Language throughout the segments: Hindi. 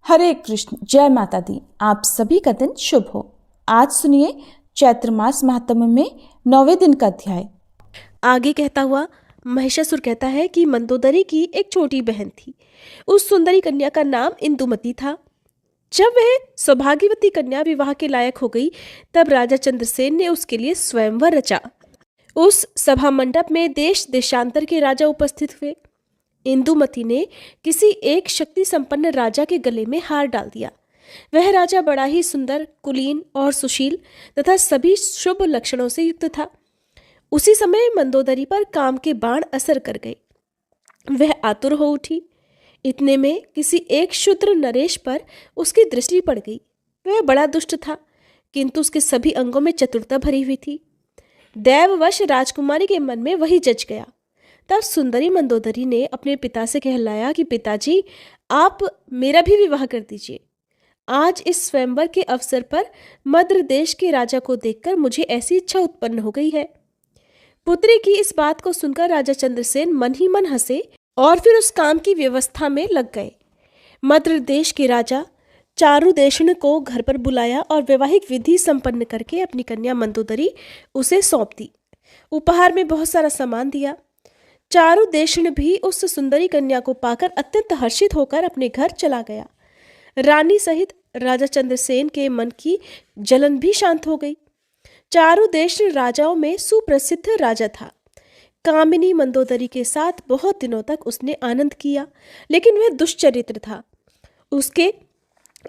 हरे कृष्ण, जय माता दी। आप सभी का दिन शुभ हो। आज सुनिए चैत्र मास महात्म्य में 9वें दिन का अध्याय। आगे कहता हुआ महिषासुर कहता है कि मंदोदरी की एक छोटी बहन थी। उस सुंदरी कन्या का नाम इंदुमती था। जब वह सौभाग्यवती कन्या विवाह के लायक हो गई, तब राजा चंद्रसेन ने उसके लिए स्वयंवर रचा। उस सभा मंडप में देश देशांतर के राजा उपस्थित हुए। इंदुमती ने किसी एक शक्ति संपन्न राजा के गले में हार डाल दिया। वह राजा बड़ा ही सुंदर, कुलीन और सुशील तथा सभी शुभ लक्षणों से युक्त था। उसी समय मंदोदरी पर काम के बाण असर कर गए। वह आतुर हो उठी। इतने में किसी एक शूद्र नरेश पर उसकी दृष्टि पड़ गई। वह बड़ा दुष्ट था, किंतु उसके सभी अंगों में चतुरता भरी हुई थी। दैववश राजकुमारी के मन में वही जच गया। तब सुंदरी मंदोदरी ने अपने पिता से कहलाया कि पिताजी, आप मेरा भी विवाह कर दीजिए। आज इस स्वयंवर के अवसर पर मद्र देश के राजा को देखकर मुझे ऐसी इच्छा उत्पन्न हो गई है। पुत्री की इस बात को सुनकर राजा चंद्रसेन मन ही मन हंसे और फिर उस काम की व्यवस्था में लग गए। मद्र देश के राजा चारुदेशन को घर पर बुलाया और वैवाहिक विधि संपन्न करके अपनी कन्या मंदोदरी उसे सौंप दी। उपहार में बहुत सारा सामान दिया। चारुदेशन भी उस सुंदरी कन्या को पाकर अत्यंत हर्षित होकर अपने घर चला गया। रानी सहित राजा चंद्रसेन के मन की जलन भी शांत हो गई। चारुदेशन राजाओं में सुप्रसिद्ध राजा था। कामिनी मंदोदरी के साथ बहुत दिनों तक उसने आनंद किया, लेकिन वह दुष्चरित्र था। उसके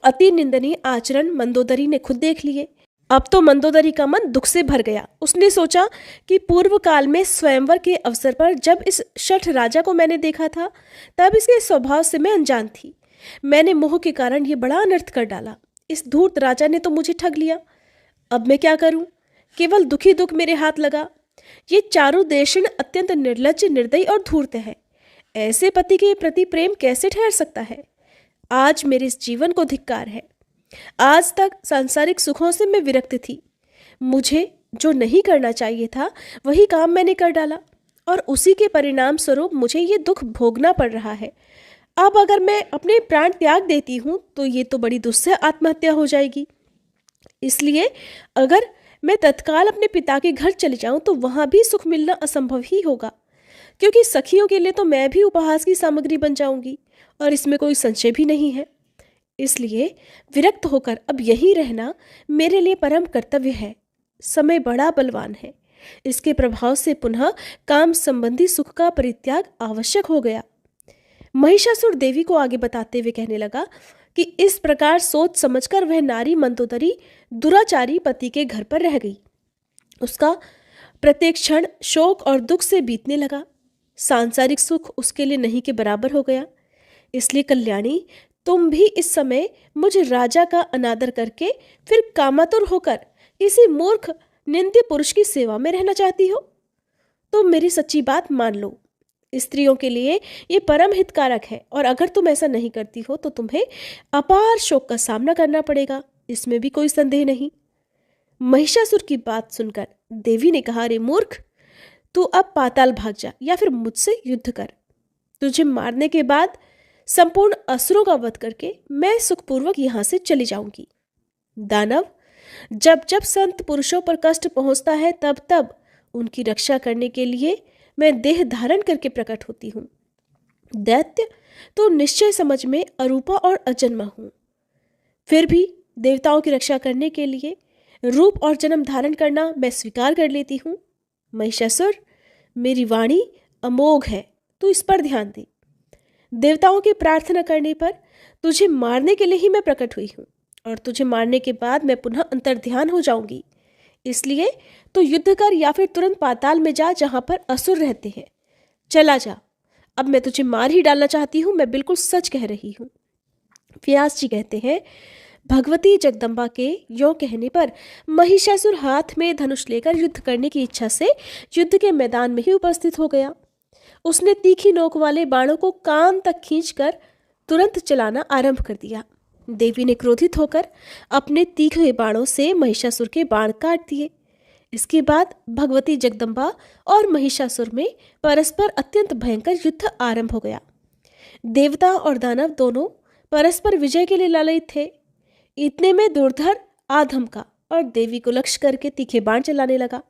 अति निंदनीय आचरण मंदोदरी ने खुद देख लिए। अब तो मंदोदरी का मन दुख से भर गया। उसने सोचा कि पूर्व काल में स्वयंवर के अवसर पर जब इस शठ राजा को मैंने देखा था, तब इसके स्वभाव से मैं अनजान थी। मैंने मोह के कारण ये बड़ा अनर्थ कर डाला। इस धूर्त राजा ने तो मुझे ठग लिया। अब मैं क्या करूं? केवल दुखी दुख मेरे हाथ लगा। ये चारुदेशन अत्यंत निर्लज्ज, निर्दयी और धूर्त है। ऐसे पति के प्रति प्रेम कैसे ठहर सकता है? आज मेरे इस जीवन को धिक्कार है। आज तक सांसारिक सुखों से मैं विरक्त थी। मुझे जो नहीं करना चाहिए था वही काम मैंने कर डाला, और उसी के परिणाम स्वरूप मुझे ये दुख भोगना पड़ रहा है। अब अगर मैं अपने प्राण त्याग देती हूँ तो ये तो बड़ी दुस्सह आत्महत्या हो जाएगी। इसलिए अगर मैं तत्काल अपने पिता के घर चले जाऊं तो वहां भी सुख मिलना असंभव ही होगा, क्योंकि सखियों के लिए तो मैं भी उपहास की सामग्री बन जाऊंगी, और इसमें कोई संशय भी नहीं है। इसलिए विरक्त होकर अब यहीं रहना मेरे लिए परम कर्तव्य है। समय बड़ा बलवान है। इसके प्रभाव से पुनः काम संबंधी सुख का परित्याग आवश्यक हो गया। महिषासुर देवी को आगे बताते हुए कहने लगा कि इस प्रकार सोच समझकर वह नारी मंदोदरी दुराचारी पति के घर पर रह गई। उसका प्रत्येक क्षण शोक और दुख से बीतने लगा। सांसारिक सुख उसके लिए नहीं के बराबर हो गया। इसलिए कल्याणी, तुम भी इस समय मुझ राजा का अनादर करके फिर कामातुर होकर किसी मूर्ख निंद्य पुरुष की सेवा में रहना चाहती हो? तो मेरी सच्ची बात मान लो। स्त्रियों के लिए ये परम हितकारक है, और अगर तुम ऐसा नहीं करती हो तो तुम्हें अपार शोक का सामना करना पड़ेगा। इसमें भी कोई संदेह नहीं। महिषासुर की बात सुनकर देवी ने कहा, अरे मूर्ख, तू अब पाताल भाग जा या फिर मुझसे युद्ध कर। तुझे मारने के बाद संपूर्ण असुरों का वध करके मैं सुखपूर्वक यहां से चली जाऊंगी। दानव, जब जब संत पुरुषों पर कष्ट पहुंचता है तब तब उनकी रक्षा करने के लिए मैं देह धारण करके प्रकट होती हूँ। दैत्य, तो निश्चय समझ में अरूपा और अजन्मा हूँ। फिर भी देवताओं की रक्षा करने के लिए रूप और जन्म धारण करना मैं स्वीकार कर लेती हूँ। महिषासुर, मेरी वाणी अमोघ है, तू इस पर ध्यान दे। देवताओं की प्रार्थना करने पर तुझे मारने के लिए ही मैं प्रकट हुई हूँ, और तुझे मारने के बाद मैं पुनः अंतर्ध्यान हो जाऊंगी। इसलिए तो युद्ध कर या फिर तुरंत पाताल में जा जहां पर असुर रहते हैं। चला जा। अब मैं तुझे मार ही डालना चाहती हूं। मैं बिल्कुल सच कह रही हूं। व्यास जी कहते हैं, भगवती जगदम्बा के यों कहने पर महिषासुर हाथ में धनुष लेकर युद्ध करने की इच्छा से युद्ध के मैदान में ही उपस्थित हो गया। उसने तीखी नोक वाले बाणों को कान तक खींचकर तुरंत चलाना आरंभ कर दिया। देवी ने क्रोधित होकर अपने तीखे बाणों से महिषासुर के बाण काट दिए। इसके बाद भगवती जगदम्बा और महिषासुर में परस्पर अत्यंत भयंकर युद्ध आरंभ हो गया। देवता और दानव दोनों परस्पर विजय के लिए लालयित थे। इतने में दुर्धर आ धमका और देवी को लक्ष्य करके तीखे बाण चलाने लगा।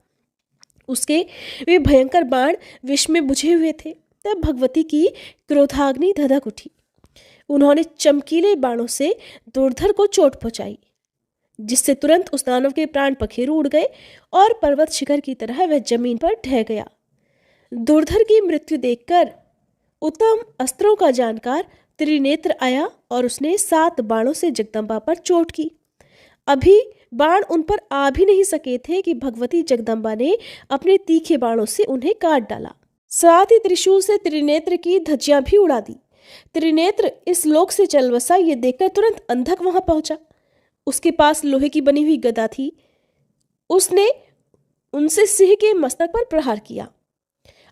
उसके वे भयंकर बाण विष में बुझे हुए थे। तब भगवती की क्रोधाग्नि धधक उठी। उन्होंने चमकीले बाणों से दुर्धर को चोट पहुंचाई, जिससे तुरंत उस दानव के प्राण पखेरु उड़ गए और पर्वत शिखर की तरह वह जमीन पर ढह गया। दुर्धर की मृत्यु देखकर उत्तम अस्त्रों का जानकार त्रिनेत्र आया और उसने 7 बाणों से जगदम्बा पर चोट की। अभी बाण उन पर आ भी नहीं सके थे कि भगवती जगदम्बा ने अपने तीखे बाणों से उन्हें काट डाला। साथ ही त्रिशूल से त्रिनेत्र की धज्जियां भी उड़ा दी। त्रिनेत्र इस लोक से चल बसा ये देखकर तुरंत अंधक वहां पहुंचा। उसके पास लोहे की बनी हुई गदा थी। उसने उनसे सिंह के मस्तक पर प्रहार किया।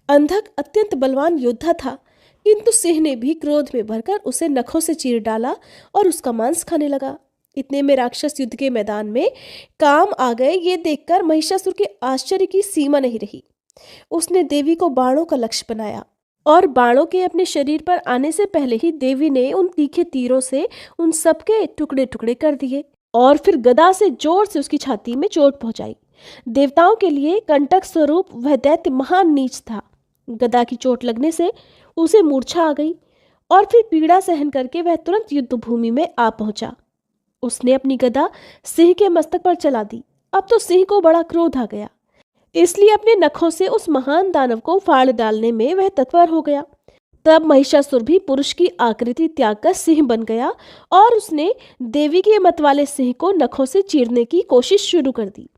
अंधक अत्यंत बलवान योद्धा था, किंतु सिंह ने भी क्रोध में भरकर उसे नखों से चीर डाला और उसका मांस खाने लगा। इतने में राक्षस युद्ध के मैदान में काम आ गए। ये देखकर महिषासुर के आश्चर्य की सीमा नहीं रही। उसने देवी को बाणों का लक्ष्य बनाया और बाणों के अपने शरीर पर आने से पहले ही देवी ने उन तीखे तीरों से उन सबके टुकड़े टुकड़े कर दिए और फिर गदा से जोर से उसकी छाती में चोट पहुंचाई। देवताओं के लिए कंटक स्वरूप वह दैत्य महान नीच था। गदा की चोट लगने से उसे मूर्छा आ गई और फिर पीड़ा सहन करके वह तुरंत युद्ध भूमि में आ पहुंचा। उसने अपनी गदा सिंह के मस्तक पर चला दी। अब तो सिंह को बड़ा क्रोध आ गया, इसलिए अपने नखों से उस महान दानव को फाड़ डालने में वह तत्पर हो गया। तब महिषासुर भी पुरुष की आकृति त्याग कर सिंह बन गया और उसने देवी के मत वाले सिंह को नखों से चीरने की कोशिश शुरू कर दी।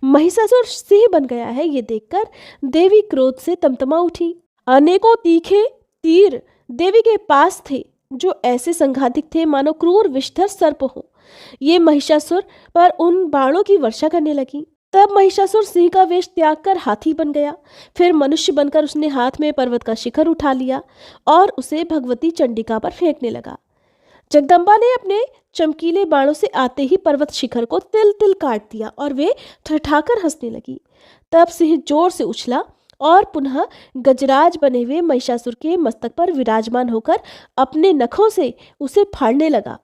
महिषासुर सिंह बन गया है ये देखकर देवी क्रोध से तमतमा उठी। अनेकों तीखे तीर देवी के पास थे, जो ऐसे संघातिक थे मानो क्रूर विषधर सर्प हो। ये महिषासुर पर उन बाणों की वर्षा करने लगी। तब महिषासुर सिंह का वेश त्याग कर हाथी बन गया। फिर मनुष्य बनकर उसने हाथ में पर्वत का शिखर उठा लिया और उसे भगवती चंडिका पर फेंकने लगा। जगदम्बा ने अपने चमकीले बाणों से आते ही पर्वत शिखर को तिल तिल काट दिया और वे ठठाकर हंसने लगी। तब सिंह जोर से उछला और पुनः गजराज बने हुए महिषासुर के मस्तक पर विराजमान होकर अपने नखों से उसे फाड़ने लगा।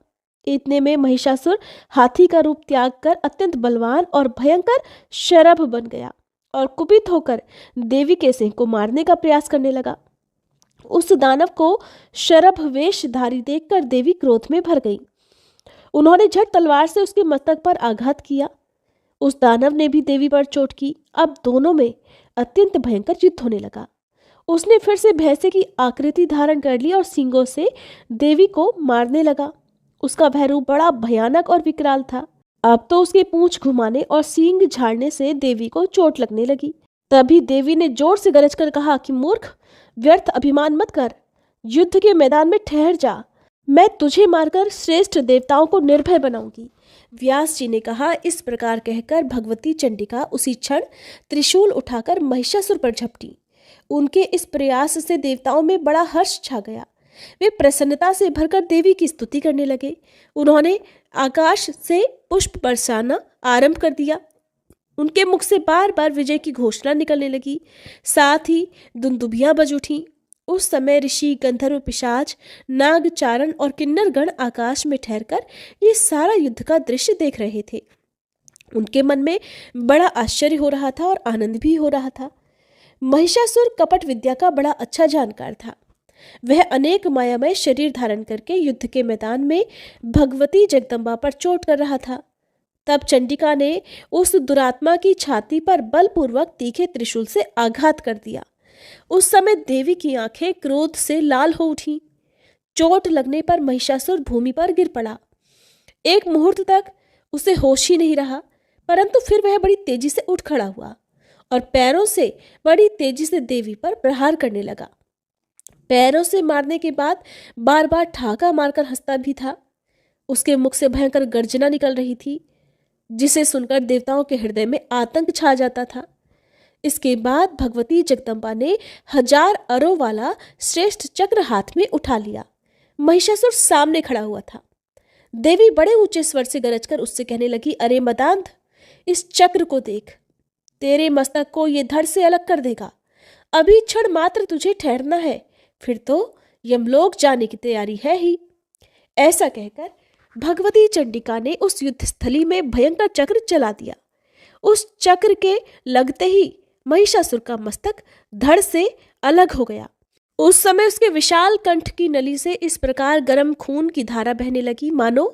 इतने में महिषासुर हाथी का रूप त्याग कर अत्यंत बलवान और भयंकर शरभ बन गया और कुपित होकर देवी के सिंह को मारने का प्रयास करने लगा। उस दानव को शरभ वेशधारी देखकर देवी क्रोध में भर गई। उन्होंने झट तलवार से उसके मस्तक पर आघात किया। उस दानव ने भी देवी पर चोट की। अब दोनों में अत्यंत भयंकर युद्ध होने लगा। उसने फिर से भैंसे की आकृति धारण कर ली और सींगों से देवी को मारने लगा। उसका वह रूप बड़ा भयानक और विकराल था। अब तो उसके पूंछ घुमाने और सींग झाड़ने से देवी को चोट लगने लगी। तभी देवी ने जोर से गरज कर कहा कि मूर्ख, व्यर्थ अभिमान मत कर, युद्ध के मैदान में ठहर जा। मैं तुझे मारकर श्रेष्ठ देवताओं को निर्भय बनाऊंगी। व्यास जी ने कहा। इस प्रकार कहकर भगवती चंडिका उसी क्षण त्रिशूल उठाकर महिषासुर पर झपटी। उनके इस प्रयास से देवताओं में बड़ा हर्ष छा गया। वे प्रसन्नता से भरकर देवी की स्तुति करने लगे। उन्होंने आकाश से पुष्प बरसाना आरंभ कर दिया। उनके मुख से बार बार विजय की घोषणा निकलने लगी। साथ ही दुंदुभियां बज उठीं। उस समय ऋषि, गंधर्व, पिशाच, नाग, चारण और किन्नर गण आकाश में ठहरकर ये सारा युद्ध का दृश्य देख रहे थे। उनके मन में बड़ा आश्चर्य हो रहा था और आनंद भी हो रहा था। महिषासुर कपट विद्या का बड़ा अच्छा जानकार था। वह अनेक मायामय शरीर धारण करके युद्ध के मैदान में भगवती जगदम्बा पर चोट कर रहा था। तब चंडिका ने उस दुरात्मा की छाती पर बलपूर्वक तीखे त्रिशूल से आघात कर दिया। उस समय देवी की आंखें क्रोध से लाल हो उठी। चोट लगने पर महिषासुर भूमि पर गिर पड़ा। एक मुहूर्त तक उसे होश ही नहीं रहा, परंतु फिर वह बड़ी तेजी से उठ खड़ा हुआ और पैरों से बड़ी तेजी से देवी पर प्रहार करने लगा। पैरों से मारने के बाद बार बार ठाका मारकर हंसता भी था। उसके मुख से भयंकर गर्जना निकल रही थी, जिसे सुनकर देवताओं के हृदय में आतंक छा जाता था। इसके बाद भगवती जगदम्बा ने 1000 अरों वाला श्रेष्ठ चक्र हाथ में उठा लिया। महिषासुर सामने खड़ा हुआ था। देवी बड़े ऊंचे स्वर से गरजकर उससे कहने लगी, अरे मदांध, इस चक्र को देख, तेरे मस्तक को ये धड़ से अलग कर देगा। अभी क्षण मात्र तुझे ठहरना है, फिर तो यमलोक जाने की तैयारी है ही। ऐसा कहकर भगवती चंडिका ने उस युद्ध स्थली में भयंकर चक्र चला दिया। उस चक्र के लगते ही महिषासुर का मस्तक धड़ से अलग हो गया। उस समय उसके विशाल कंठ की नली से इस प्रकार गर्म खून की धारा बहने लगी मानो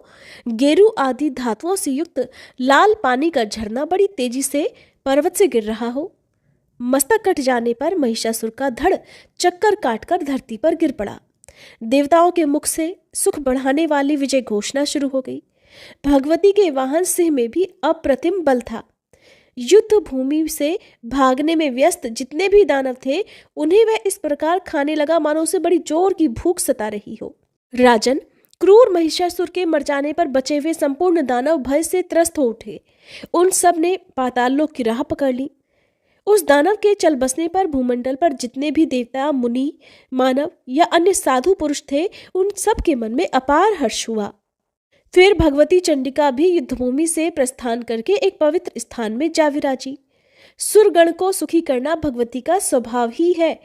गेरू आदि धातुओं से युक्त लाल पानी का झरना बड़ी तेजी से पर्वत से गिर रहा हो। मस्तक कट जाने पर महिषासुर का धड़ चक्कर काटकर धरती पर गिर पड़ा। देवताओं के मुख से सुख बढ़ाने वाली विजय घोषणा शुरू हो गई। भगवती के वाहन सिंह में भी अप्रतिम बल था। युद्ध भूमि से भागने में व्यस्त जितने भी दानव थे उन्हें वह इस प्रकार खाने लगा मानो उसे बड़ी जोर की भूख सता रही हो। राजन, क्रूर महिषासुर के मर जाने पर बचे हुए संपूर्ण दानव भय से त्रस्त हो उठे। उन सब ने पाताल लोक की राह पकड़ ली। उस दानव के चल बसने पर भूमंडल पर जितने भी देवता, मुनि, मानव या अन्य साधु पुरुष थे उन सब के मन में अपार हर्ष हुआ। फिर भगवती चंडिका भी युद्धभूमि से प्रस्थान करके एक पवित्र स्थान में जा विराजी। सुरगण को सुखी करना भगवती का स्वभाव ही है,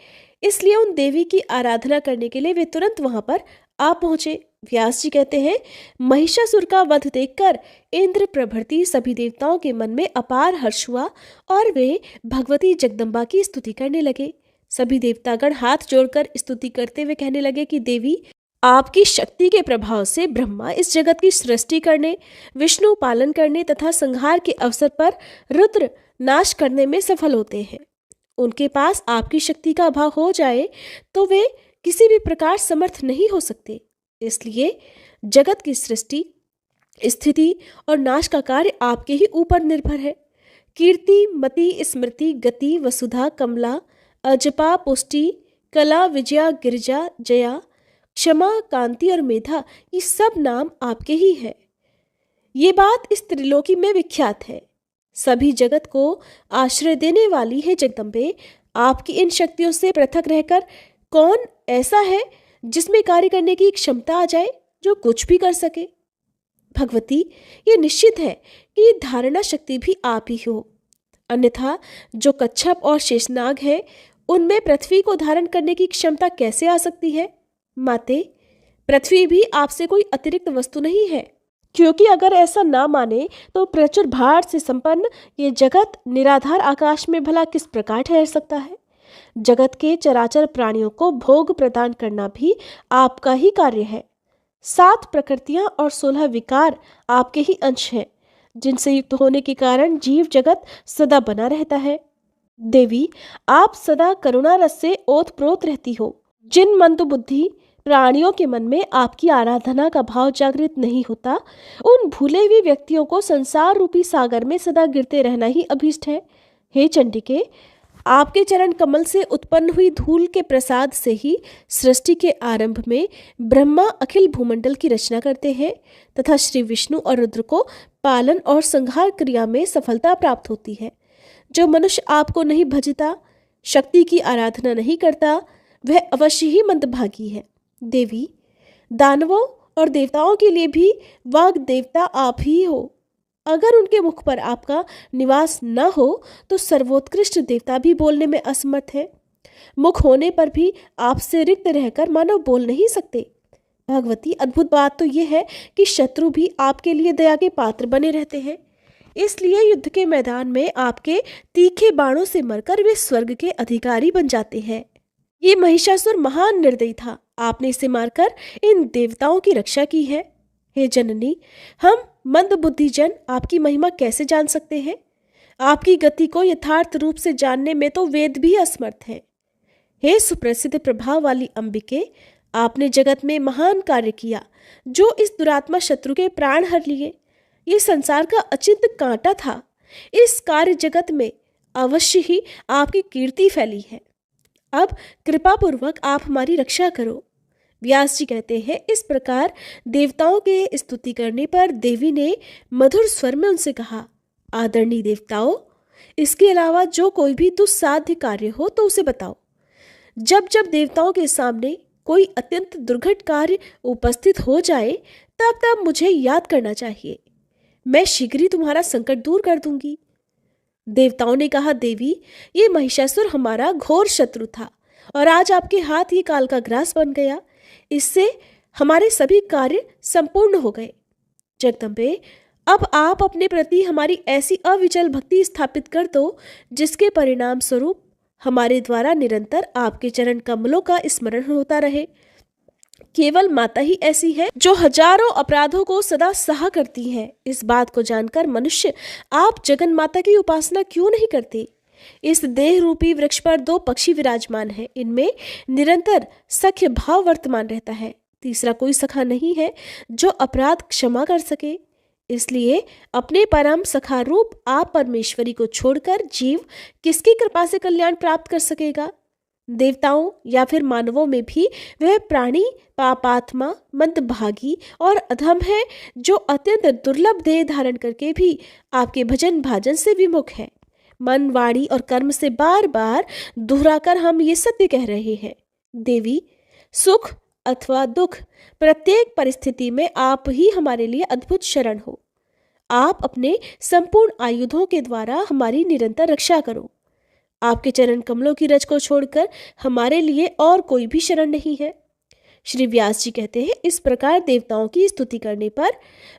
इसलिए उन देवी की आराधना करने के लिए वे तुरंत वहां पर आ पहुंचे। व्यास जी कहते हैं, महिषासुर का वध देखकर इंद्र प्रभृति सभी देवताओं के मन में अपार हर्ष हुआ और वे भगवती जगदम्बा की स्तुति करने लगे। सभी देवतागण हाथ जोड़कर स्तुति करते हुए कहने लगे कि देवी, आपकी शक्ति के प्रभाव से ब्रह्मा इस जगत की सृष्टि करने, विष्णु पालन करने तथा संहार के अवसर पर रुद्र नाश करने में सफल होते हैं। उनके पास आपकी शक्ति का अभाव हो जाए तो वे किसी भी प्रकार समर्थ नहीं हो सकते। इसलिए जगत की सृष्टि, स्थिति और नाश का कार्य आपके ही ऊपर निर्भर है। कीर्ति, मति, स्मृति, गति, वसुधा, कमला, अजपा, पुष्टि, कला, विजया, गिरिजा, जया, क्षमा, कांति और मेधा, ये सब नाम आपके ही है। ये बात इस त्रिलोकी में विख्यात है। सभी जगत को आश्रय देने वाली है जगदम्बे। आपकी इन शक्तियों से पृथक रहकर कौन ऐसा है जिसमें कार्य करने की क्षमता आ जाए, जो कुछ भी कर सके? भगवती, ये निश्चित है कि धारणा शक्ति भी आप ही हो, अन्यथा जो कच्छप और शेषनाग है उनमें पृथ्वी को धारण करने की क्षमता कैसे आ सकती है? माते, पृथ्वी भी आपसे कोई अतिरिक्त वस्तु नहीं है, क्योंकि अगर ऐसा ना माने तो प्रचुर भार से संपन्न ये जगत निराधार आकाश में भला किस प्रकार ठहर सकता है? जगत के चराचर प्राणियों को भोग प्रदान करना भी आपका ही कार्य है। 7 प्रकृतियां और 16 विकार आपके ही अंश हैं, जिनसे युक्त होने के कारण जीव जगत सदा बना रहता है। देवी, आप सदा करुणा रस से ओतप्रोत रहती हो। जिन मंदबुद्धि प्राणियों के मन में आपकी आराधना का भाव जागृत नहीं होता, उन भूले हुए व्यक्तियों को संसार रूपी सागर में सदा गिरते रहना ही अभीष्ट है। हे चंडिके, आपके चरण कमल से उत्पन्न हुई धूल के प्रसाद से ही सृष्टि के आरंभ में ब्रह्मा अखिल भूमंडल की रचना करते हैं तथा श्री विष्णु और रुद्र को पालन और संहार क्रिया में सफलता प्राप्त होती है। जो मनुष्य आपको नहीं भजता, शक्ति की आराधना नहीं करता, वह अवश्य ही मंदभागी है। देवी, दानवों और देवताओं के लिए भी वाग देवता आप ही हो। अगर उनके मुख पर आपका निवास न हो तो सर्वोत्कृष्ट देवता भी बोलने में असमर्थ है। मुख होने पर भी आपसे रिक्त रहकर मानव बोल नहीं सकते। भगवती, अद्भुत बात तो यह है कि शत्रु भी आपके लिए दया के पात्र बने रहते हैं। इसलिए युद्ध के मैदान में आपके तीखे बाणों से मरकर वे स्वर्ग के अधिकारी बन जाते हैं। ये महिषासुर महान निर्दयी था, आपने इसे मारकर इन देवताओं की रक्षा की है। हे जननी, हम मंदबुद्धि जन आपकी महिमा कैसे जान सकते हैं? आपकी गति को यथार्थ रूप से जानने में तो वेद भी असमर्थ है। हे सुप्रसिद्ध प्रभाव वाली अंबिके, आपने जगत में महान कार्य किया, जो इस दुरात्मा शत्रु के प्राण हर लिए। ये संसार का अचिंत्य कांटा था। इस कार्य जगत में अवश्य ही आपकी कीर्ति फैली है। अब कृपा पूर्वक आप हमारी रक्षा करो। व्यास जी कहते हैं, इस प्रकार देवताओं के स्तुति करने पर देवी ने मधुर स्वर में उनसे कहा, आदरणीय देवताओं, इसके अलावा जो कोई भी दुस्साध्य कार्य हो तो उसे बताओ। जब जब देवताओं के सामने कोई अत्यंत दुर्घट कार्य उपस्थित हो जाए तब तब मुझे याद करना चाहिए। मैं शीघ्र ही तुम्हारा संकट दूर कर दूंगी। देवताओं ने कहा, देवी, ये महिषासुर हमारा घोर शत्रु था और आज आपके हाथ ये काल का ग्रास बन गया। इससे हमारे सभी कार्य संपूर्ण हो गए। जगदम्बे, अब आप अपने प्रति हमारी ऐसी अविचल भक्ति स्थापित कर दो जिसके परिणाम स्वरूप हमारे द्वारा निरंतर आपके चरण कमलों का स्मरण होता रहे। केवल माता ही ऐसी है जो हजारों अपराधों को सदा सहा करती है। इस बात को जानकर मनुष्य आप जगन माता की उपासना क्यों नहीं करते? इस देह रूपी वृक्ष पर 2 पक्षी विराजमान हैं। इनमें निरंतर सख्य भाव वर्तमान रहता है। तीसरा कोई सखा नहीं है जो अपराध क्षमा कर सके। इसलिए अपने परम सखा रूप आप परमेश्वरी को छोड़कर जीव किसकी कृपा से कल्याण प्राप्त कर सकेगा? देवताओं या फिर मानवों में भी वह प्राणी पापात्मा, मंदभागी और अधम है जो अत्यंत दुर्लभ देह धारण करके भी आपके भजन भाजन से विमुख है। मन, वाणी और कर्म से बार बार दोहराकर हम ये सत्य कह रहे हैं, देवी, सुख अथवा दुख, प्रत्येक परिस्थिति में आप ही हमारे लिए अद्भुत शरण हो। आप अपने संपूर्ण आयुधों के द्वारा हमारी निरंतर रक्षा करो। आपके चरण कमलों की रज को छोड़कर हमारे लिए और कोई भी शरण नहीं है। श्री व्यास जी कहते हैं, इस प्रकार देवताओं की स्तुति करने पर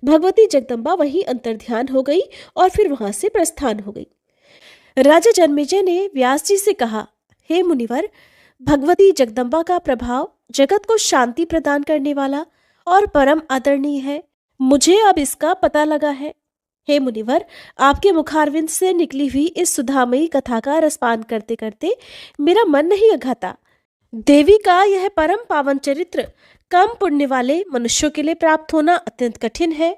भगवती जगदम्बा वहीं अंतर्ध्यान हो गई और फिर वहां से प्रस्थान हो गई। राजा जन्मेजय ने व्यास जी से कहा, हे मुनिवर, भगवती जगदम्बा का प्रभाव जगत को शांति प्रदान करने वाला और परम आदरणीय है। मुझे अब इसका पता लगा है। हे मुनिवर, आपके मुखारविंद से निकली हुई इस सुधामयी कथा का रसपान करते करते मेरा मन नहीं अघाता। देवी का यह परम पावन चरित्र कम पुण्य वाले मनुष्यों के लिए प्राप्त होना अत्यंत कठिन है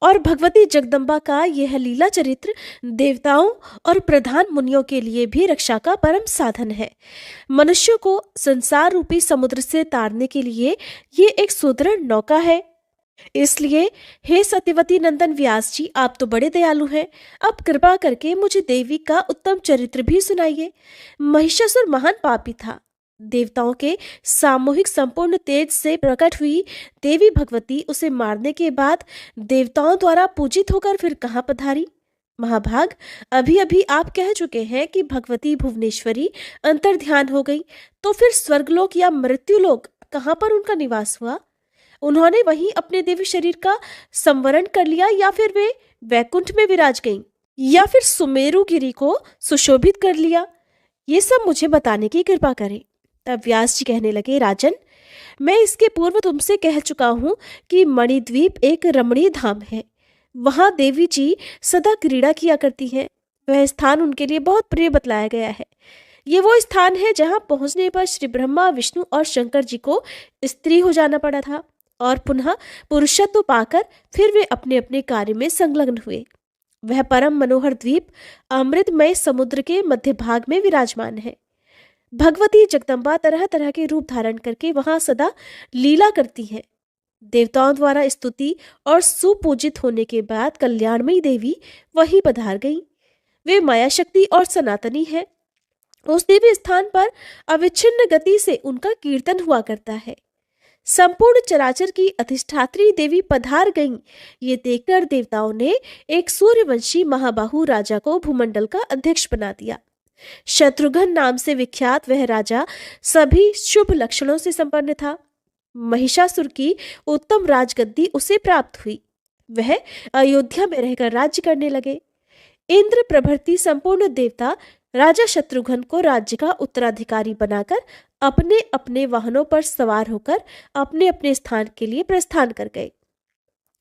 और भगवती जगदम्बा का यह लीला चरित्र देवताओं और प्रधान मुनियों के लिए भी रक्षा का परम साधन है। मनुष्यों को संसार रूपी समुद्र से तारने के लिए ये एक सुदृढ़ नौका है। इसलिए हे सत्यवती नंदन व्यास जी, आप तो बड़े दयालु हैं। अब कृपा करके मुझे देवी का उत्तम चरित्र भी सुनाइए। महिषासुर महान पापी था। देवताओं के सामूहिक संपूर्ण तेज से प्रकट हुई देवी भगवती उसे मारने के बाद देवताओं द्वारा पूजित होकर फिर कहाँ पधारी? महाभाग, अभी अभी आप कह चुके हैं कि भगवती भुवनेश्वरी अंतर्ध्यान हो गई, तो फिर स्वर्गलोक या मृत्युलोक कहाँ पर उनका निवास हुआ? उन्होंने वहीं अपने देवी शरीर का संवरण कर लिया या फिर वे वैकुंठ में विराज गईं या फिर सुमेरु गिरी को सुशोभित कर लिया? ये सब मुझे बताने की कृपा करें। तब व्यास जी कहने लगे, राजन, मैं इसके पूर्व तुमसे कह चुका हूँ कि मणिद्वीप एक रमणीय धाम है। वहां देवी जी सदा क्रीड़ा किया करती हैं। वह स्थान उनके लिए बहुत प्रिय बतलाया गया है। ये वो स्थान है जहां पहुंचने पर श्री ब्रह्मा, विष्णु और शंकर जी को स्त्री हो जाना पड़ा था और पुनः पुरुषत्व पाकर फिर वे अपने अपने कार्य में संलग्न हुए। वह परम मनोहर द्वीप अमृतमय समुद्र के मध्य भाग में विराजमान है। भगवती जगदम्बा तरह तरह के रूप धारण करके वहां सदा लीला करती हैं। देवताओं द्वारा स्तुति और सुपूजित होने के बाद कल्याणमयी देवी वहीं पधार गई। वे माया शक्ति और सनातनी है। उस दिव्य स्थान पर अविच्छिन्न गति से उनका कीर्तन हुआ करता है। संपूर्ण चराचर की अधिष्ठात्री देवी पधार गईं। ये देखकर देवताओं ने एक सूर्यवंशी महाबाहु राजा को भूमंडल का अध्यक्ष बना दिया। शत्रुघ्न नाम से विख्यात वह राजा सभी शुभ लक्षणों से संपन्न था। महिषासुर की उत्तम राजगद्दी उसे प्राप्त हुई। वह अयोध्या में रहकर राज्य करने लगे। इंद्र प्रभृति संपूर्ण देवता राजा शत्रुघ्न को राज्य का उत्तराधिकारी बनाकर अपने अपने वाहनों पर सवार होकर अपने अपने स्थान के लिए प्रस्थान कर गए।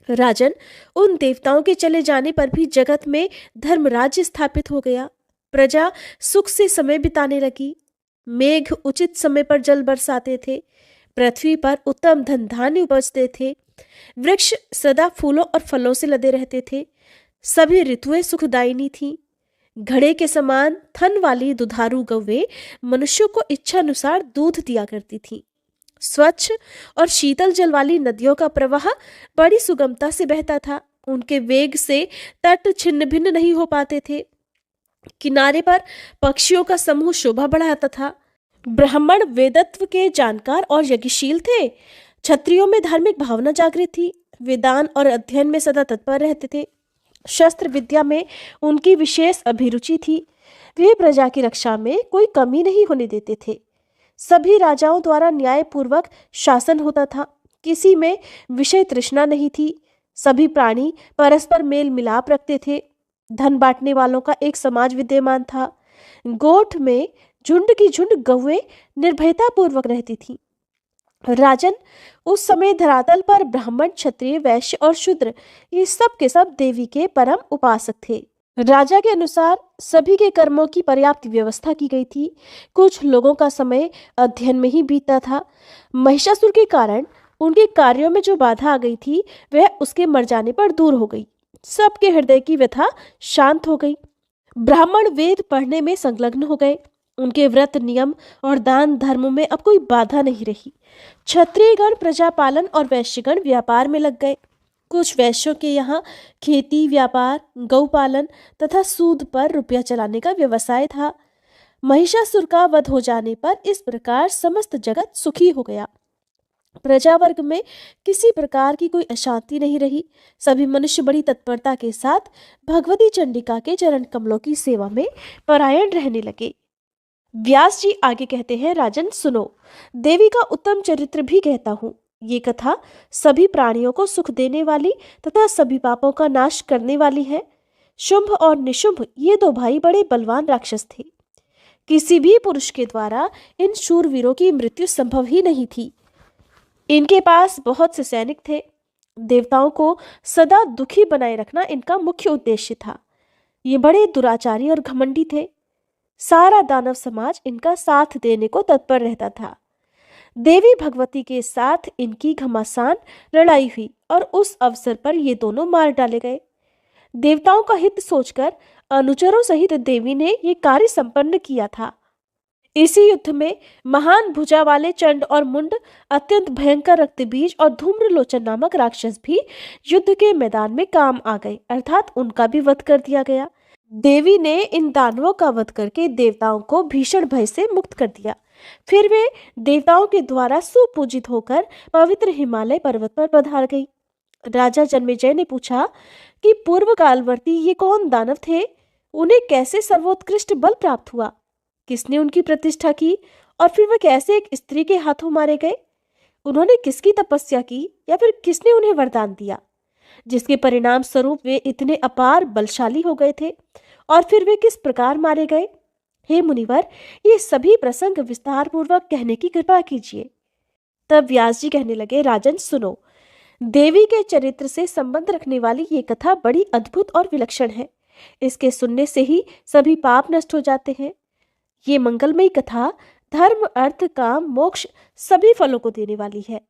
राजन, उन देवताओं के चले जाने पर भी जगत में धर्मराज्य स्थापित हो गया। प्रजा सुख से समय बिताने लगी। मेघ उचित समय पर जल बरसाते थे। पृथ्वी पर उत्तम धन धान्य उपजते थे। वृक्ष सदा फूलों और फलों से लदे रहते थे। सभी ऋतुएं सुखदायिनी थीं। घड़े के समान थन वाली दुधारू गौवें मनुष्यों को इच्छा अनुसार दूध दिया करती थीं। स्वच्छ और शीतल जल वाली नदियों का प्रवाह बड़ी सुगमता से बहता था। उनके वेग से तट छिन्न भिन्न नहीं हो पाते थे। किनारे पर पक्षियों का समूह शोभा बढ़ाता था। ब्राह्मण वेदत्व के जानकार और यज्ञशील थे। क्षत्रियों में धार्मिक भावना जागृत थी। वे दान और अध्ययन में सदा तत्पर रहते थे। शस्त्र विद्या में उनकी विशेष अभिरुचि थी। वे प्रजा की रक्षा में कोई कमी नहीं होने देते थे। सभी राजाओं द्वारा न्यायपूर्वक शासन होता था। किसी में विषय तृष्णा नहीं थी। सभी प्राणी परस्पर मेल मिलाप रखते थे। धन बांटने वालों का एक समाज विद्यमान था। गोठ में झुंड की झुंड गौएं निर्भयता पूर्वक रहती थी। राजन, उस समय धरातल पर ब्राह्मण, क्षत्रिय, वैश्य और शूद्र ये सब के सब देवी के परम उपासक थे। राजा के अनुसार सभी के कर्मों की पर्याप्त व्यवस्था की गई थी। कुछ लोगों का समय अध्ययन में ही बीतता था। महिषासुर के कारण उनके कार्यों में जो बाधा आ गई थी वह उसके मर जाने पर दूर हो गई। सबके हृदय की व्यथा शांत हो गई। ब्राह्मण वेद पढ़ने में संलग्न हो गए। उनके व्रत, नियम और दान धर्म में अब कोई बाधा नहीं रही। क्षत्रियगण प्रजापालन और वैश्यगण व्यापार में लग गए। कुछ वैश्यों के यहाँ खेती, व्यापार, गौपालन तथा सूद पर रुपया चलाने का व्यवसाय था। महिषासुर का वध हो जाने पर इस प्रकार समस्त जगत सुखी हो गया। प्रजा वर्ग में किसी प्रकार की कोई अशांति नहीं रही। सभी मनुष्य बड़ी तत्परता के साथ भगवती चंडिका के चरण कमलों की सेवा में परायण रहने लगे। व्यास जी आगे कहते हैं, राजन सुनो, देवी का उत्तम चरित्र भी कहता हूँ। ये कथा सभी प्राणियों को सुख देने वाली तथा सभी पापों का नाश करने वाली है। शुंभ और निशुंभ ये दो भाई बड़े बलवान राक्षस थे। किसी भी पुरुष के द्वारा इन शूरवीरों की मृत्यु संभव ही नहीं थी। इनके पास बहुत से सैनिक थे। देवताओं को सदा दुखी बनाए रखना इनका मुख्य उद्देश्य था। ये बड़े दुराचारी और घमंडी थे। सारा दानव समाज इनका साथ देने को तत्पर रहता था। देवी भगवती के साथ इनकी घमासान लड़ाई हुई और उस अवसर पर ये दोनों मार डाले गए। देवताओं का हित सोचकर अनुचरों सहित देवी ने ये कार्य संपन्न किया था। इसी युद्ध में महान भुजा वाले चंड और मुंड, अत्यंत भयंकर रक्तबीज और धूम्रलोचन नामक राक्षस भी युद्ध के मैदान में काम आ गए, अर्थात उनका भी वध कर दिया गया। देवी ने इन दानवों का वध करके देवताओं को भीषण भय से मुक्त कर दिया। फिर वे देवताओं के द्वारा सुपूजित होकर पवित्र हिमालय पर्वत पर पधार गई। राजा जन्मेजय ने पूछा कि पूर्व कालवर्ती ये कौन दानव थे? उन्हें कैसे सर्वोत्कृष्ट बल प्राप्त हुआ? किसने उनकी प्रतिष्ठा की और फिर वह कैसे एक स्त्री के हाथों मारे गए? उन्होंने किसकी तपस्या की या फिर किसने उन्हें वरदान दिया जिसके परिणाम स्वरूप वे इतने अपार बलशाली हो गए थे? और फिर वे किस प्रकार मारे गए? हे मुनिवर, ये सभी प्रसंग विस्तार पूर्वक कहने की कृपा कीजिए। तब व्यास जी कहने लगे, राजन सुनो, देवी के चरित्र से संबंध रखने वाली ये कथा बड़ी अद्भुत और विलक्षण है। इसके सुनने से ही सभी पाप नष्ट हो जाते हैं। ये मंगलमयी कथा धर्म, अर्थ, काम, मोक्ष सभी फलों को देने वाली है।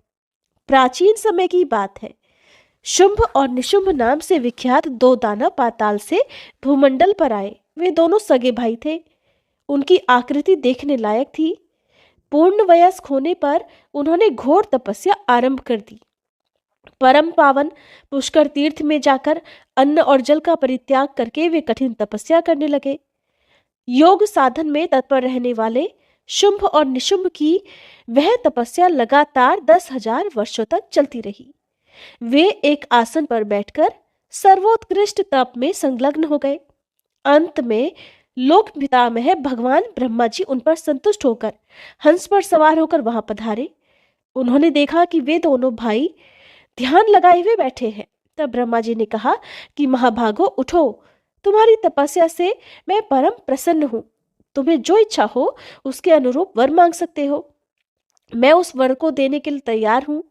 प्राचीन समय की बात है। शुंभ और निशुंभ नाम से विख्यात दो दानव पाताल से भूमंडल पर आए। वे दोनों सगे भाई थे। उनकी आकृति देखने लायक थी। पूर्ण वयस्क होने पर उन्होंने घोर तपस्या आरंभ कर दी। परम पावन पुष्कर तीर्थ में जाकर अन्न और जल का परित्याग करके वे कठिन तपस्या करने लगे। योग साधन में तत्पर रहने वाले शुंभ और निशुंभ की वह तपस्या लगातार 10,000 वर्षों तक चलती रही। वे एक आसन पर बैठकर सर्वोत्कृष्ट तप में संलग्न हो गए। अंत में लोक पितामह भगवान ब्रह्मा जी उन पर संतुष्ट होकर हंस पर सवार होकर वहां पधारे। उन्होंने देखा कि वे दोनों भाई ध्यान लगाए हुए बैठे हैं। तब ब्रह्मा जी ने कहा कि महाभागो उठो, तुम्हारी तपस्या से मैं परम प्रसन्न हूं। तुम्हें जो इच्छा हो उसके अनुरूप वर मांग सकते हो। मैं उस वर को देने के लिए तैयार हूं।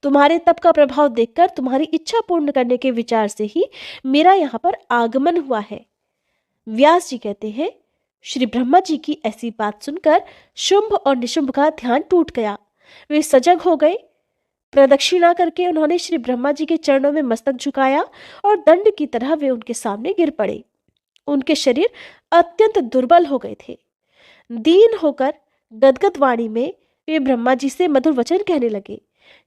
तुम्हारे तप का प्रभाव देखकर तुम्हारी इच्छा पूर्ण करने के विचार से ही मेरा यहाँ पर आगमन हुआ है। व्यास जी कहते हैं, श्री ब्रह्मा जी की ऐसी बात सुनकर शुंभ और निशुंभ का ध्यान टूट गया। वे सजग हो गए। प्रदक्षिणा करके उन्होंने श्री ब्रह्मा जी के चरणों में मस्तक झुकाया और दंड की तरह वे उनके सामने गिर पड़े। उनके शरीर अत्यंत दुर्बल हो गए थे। दीन होकर गदगद वाणी में वे ब्रह्मा जी से मधुर वचन कहने लगे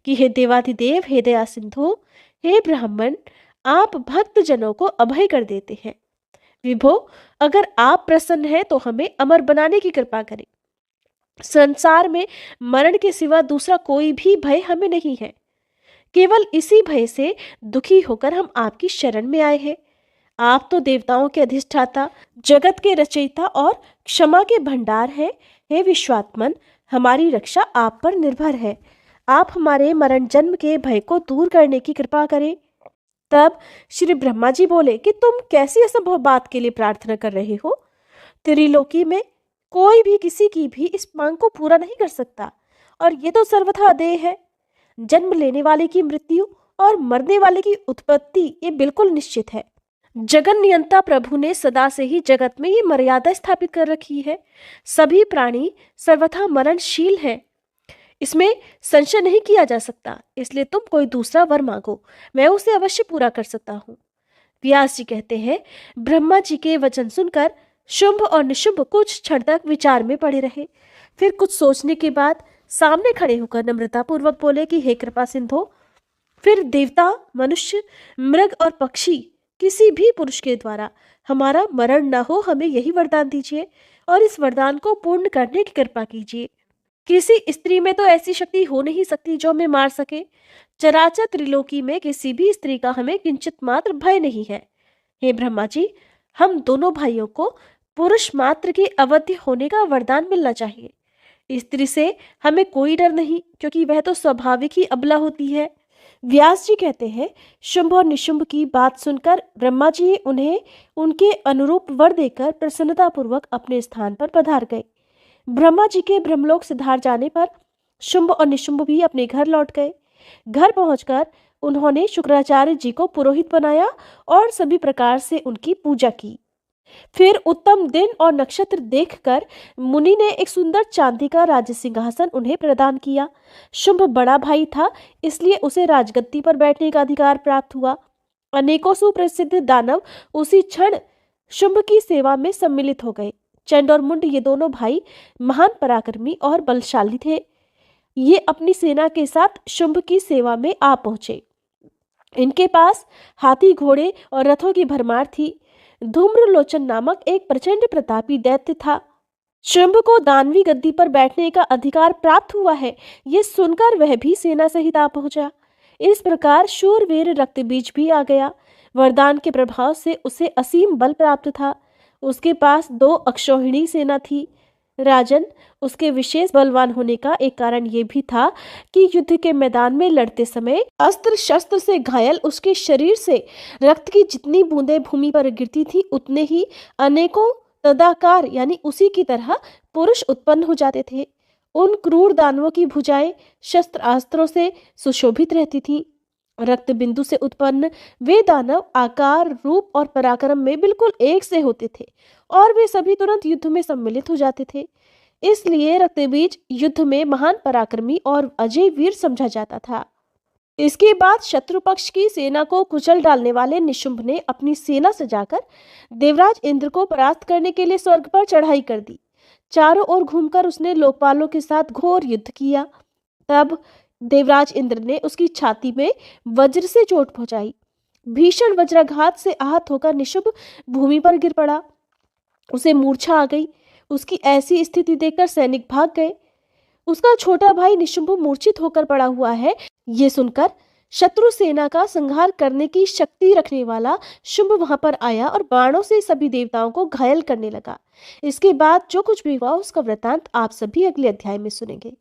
कि हे देवाधिदेव, हे दया सिंधु, हे ब्राह्मण, आप भक्त जनों को अभय कर देते हैं। विभो, अगर आप प्रसन्न हैं तो हमें अमर बनाने की कृपा करें। संसार में मरण के सिवा दूसरा कोई भी भय हमें नहीं है। केवल इसी भय से दुखी होकर हम आपकी शरण में आए हैं। आप तो देवताओं के अधिष्ठाता, जगत के रचयिता और क्षमा के भंडार हैं। हे विश्वात्मन, हमारी रक्षा आप पर निर्भर है। आप हमारे मरण जन्म के भय को दूर करने की कृपा करें। तब श्री ब्रह्मा जी बोले कि तुम कैसी असंभव बात के लिए प्रार्थना कर रहे हो? त्रिलोकी में कोई भी किसी की भी इस मांग को पूरा नहीं कर सकता, और ये तो सर्वथा अदेय है। जन्म लेने वाले की मृत्यु और मरने वाले की उत्पत्ति ये बिल्कुल निश्चित है। जगन नियंता प्रभु ने सदा से ही जगत में ये मर्यादा स्थापित कर रखी है। सभी प्राणी सर्वथा मरणशील हैं, इसमें संशय नहीं किया जा सकता। इसलिए तुम कोई दूसरा वर मांगो, मैं उसे अवश्य पूरा कर सकता हूँ। व्यास जी कहते हैं, ब्रह्मा जी के वचन सुनकर शुंभ और निशुंभ कुछ क्षण तक विचार में पड़े रहे। फिर कुछ सोचने के बाद सामने खड़े होकर नम्रता पूर्वक बोले कि हे कृपा सिंधु, फिर देवता, मनुष्य, मृग और पक्षी किसी भी पुरुष के द्वारा हमारा मरण न हो, हमें यही वरदान दीजिए और इस वरदान को पूर्ण करने की कृपा कीजिए। किसी स्त्री में तो ऐसी शक्ति हो नहीं सकती जो हमें मार सके। चराचर त्रिलोकी में किसी भी स्त्री का हमें किंचित मात्र भय नहीं है। हे ब्रह्मा जी, हम दोनों भाइयों को पुरुष मात्र के अवध्य होने का वरदान मिलना चाहिए। स्त्री से हमें कोई डर नहीं, क्योंकि वह तो स्वाभाविक ही अबला होती है। व्यास जी कहते हैं, शुंभ और निशुंभ की बात सुनकर ब्रह्मा जी उन्हें उनके अनुरूप वर देकर प्रसन्नतापूर्वक अपने स्थान पर पधार गए। ब्रह्मा जी के ब्रह्मलोक सिधार जाने पर शुंभ और निशुंभ भी अपने घर लौट गए। घर पहुंचकर उन्होंने शुक्राचार्य जी को पुरोहित बनाया और सभी प्रकार से उनकी पूजा की। फिर उत्तम दिन और नक्षत्र देखकर मुनि ने एक सुंदर चांदी का राज सिंहासन उन्हें प्रदान किया। शुंभ बड़ा भाई था, इसलिए उसे राजगद्दी पर बैठने का अधिकार प्राप्त हुआ। अनेकों सुप्रसिद्ध दानव उसी क्षण शुंभ की सेवा में सम्मिलित हो गए। चंड और मुंड ये दोनों भाई महान पराक्रमी और बलशाली थे। ये अपनी सेना के साथ शुंभ की सेवा में आ पहुंचे। इनके पास हाथी, घोड़े और रथों की भरमार थी। धूम्रलोचन नामक एक प्रचंड प्रतापी दैत्य था। शुंभ को दानवी गद्दी पर बैठने का अधिकार प्राप्त हुआ है, ये सुनकर वह भी सेना सहित आ पहुंचा। इस प्रकार शूरवीर रक्तबीज भी आ गया। वरदान के प्रभाव से उसे असीम बल प्राप्त था। उसके पास 2 अक्षौहिणी सेना थी। राजन, उसके विशेष बलवान होने का एक कारण यह भी था कि युद्ध के मैदान में लड़ते समय अस्त्र शस्त्र से घायल उसके शरीर से रक्त की जितनी बूंदें भूमि पर गिरती थी, उतने ही अनेकों तदाकार यानी उसी की तरह पुरुष उत्पन्न हो जाते थे। उन क्रूर दानवों की भुजाएं शस्त्र अस्त्रों से सुशोभित रहती थीं। रक्त बिंदु से उत्पन्न वे दानव आकार, रूप और पराक्रम में बिल्कुल एक से होते थे और वे सभी तुरंत युद्ध में सम्मिलित हो जाते थे। इसलिए रक्तबीज युद्ध में महान पराक्रमी और अजय वीर समझा जाता था। इसके बाद शत्रु पक्ष की सेना को कुचल डालने वाले निशुंभ ने अपनी सेना सजाकर देवराज इंद्र को परास्त करने के लिए स्वर्ग पर चढ़ाई कर दी। चारों ओर घूमकर उसने लोकपालों के साथ घोर युद्ध किया। तब देवराज इंद्र ने उसकी छाती में वज्र से चोट पहुंचाई। भीषण वज्राघात से आहत होकर निशुंभ भूमि पर गिर पड़ा। उसे मूर्छा आ गई। उसकी ऐसी स्थिति देखकर सैनिक भाग गए। उसका छोटा भाई निशुंभ मूर्छित होकर पड़ा हुआ है, ये सुनकर शत्रु सेना का संहार करने की शक्ति रखने वाला शुंभ वहां पर आया और बाणों से सभी देवताओं को घायल करने लगा। इसके बाद जो कुछ भी हुआ उसका वृतांत आप सभी अगले अध्याय में सुनेंगे।